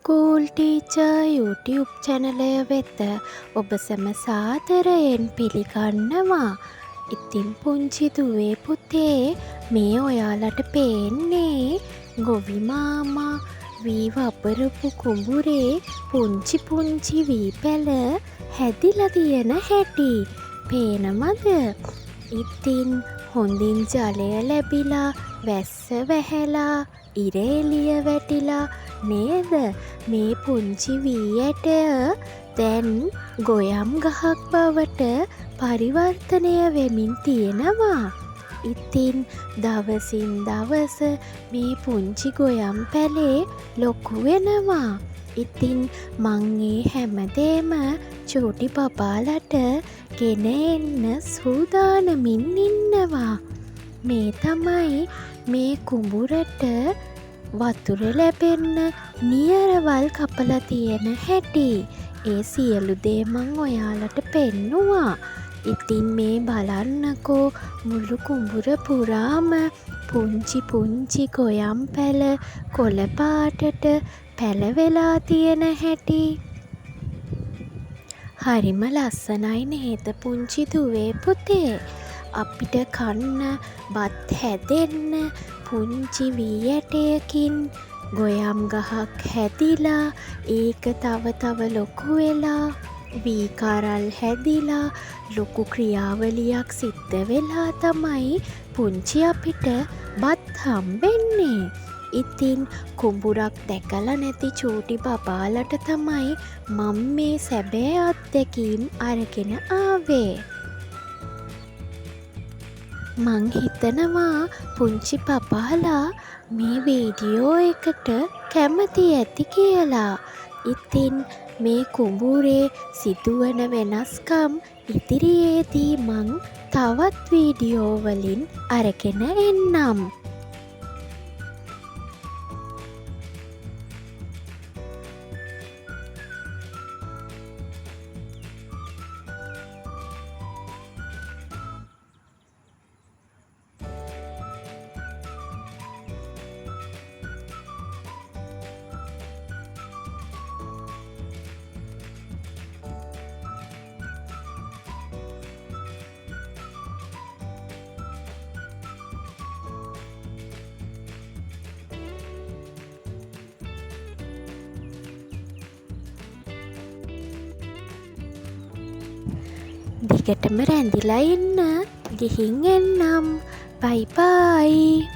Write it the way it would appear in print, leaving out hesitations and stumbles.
School teacher YouTube චැනලය වෙත ඔබ සැම සාදරයෙන් පිළිගන්නවා. ඉතින් පුංචි දුවේ පුතේ මේ ඔයාලට පේන්නේ ගොවි මාමා වී වපරපු කුඹුරේ පුංචි පුංචි වී පැල හැදිලා තියෙන හැටි. පේනවද? ඉතින් හොඳින් ජලය ලැබිලා වැස්ස වැහැලා ඉර එළිය වැටිලා නේද මේ පුංචි වී ඇටය දැන් ගොයම් ගහක් බවට පරිවර්තනය වෙමින් තියෙනවා. ඉතින් දවසින් දවස මේ පුංචි ගොයම් පැලේ ලොකු වෙනවා. ඉතින් මං ඒ හැමදේම චූටි බබාලට ගෙන එන්න සූදානමින් ඉන්නවා. මේ තමයි මේ කුඹුරට වතුර ලැබෙන්න නියරවල් කපලා තියෙන හැටි. ඒ සියලු දේ මං ඔයාලට පෙන්නුවා. ඉතින් මේ බලන්නකෝ මුළු කුඹුර පුරාම පුංචි පුංචි ගොයම් පැල කොළ පාටට පැලවෙලා තියෙන හැටි. හරිම ලස්සනයි නේද පුංචි දුවේ පුතේ? අපිට කන්න බත් හැදෙන්න පුංචි වී ඇටයකින් ගොයම් ගහක් හැදිලා ඒක තව තව ලොකු වෙලා වී කරල් හැදිලා ලොකු ක්‍රියාවලියක් සිද්ධ වෙලා තමයි පුංචි අපිට බත් හම්බෙන්නේ. ඉතින් කුඹුරක් දැකලා නැති චූටි බබාලට තමයි මම මේ සැබෑ අත්දැකීම් අරගෙන ආවේ. මං හිතනවා පුංචි බබාලා මේ වීඩියෝ එකට කැමති ඇති කියලා. ඉතින් මේ කුඹුරේ සිදුවන වෙනස්කම් ඉදිරියේදී මං තවත් වීඩියෝ වලින් අරගෙන එන්නම්. දිගටම රැඳිලා ඉන්න. ගිහින් එන්නම්. බයි බයි.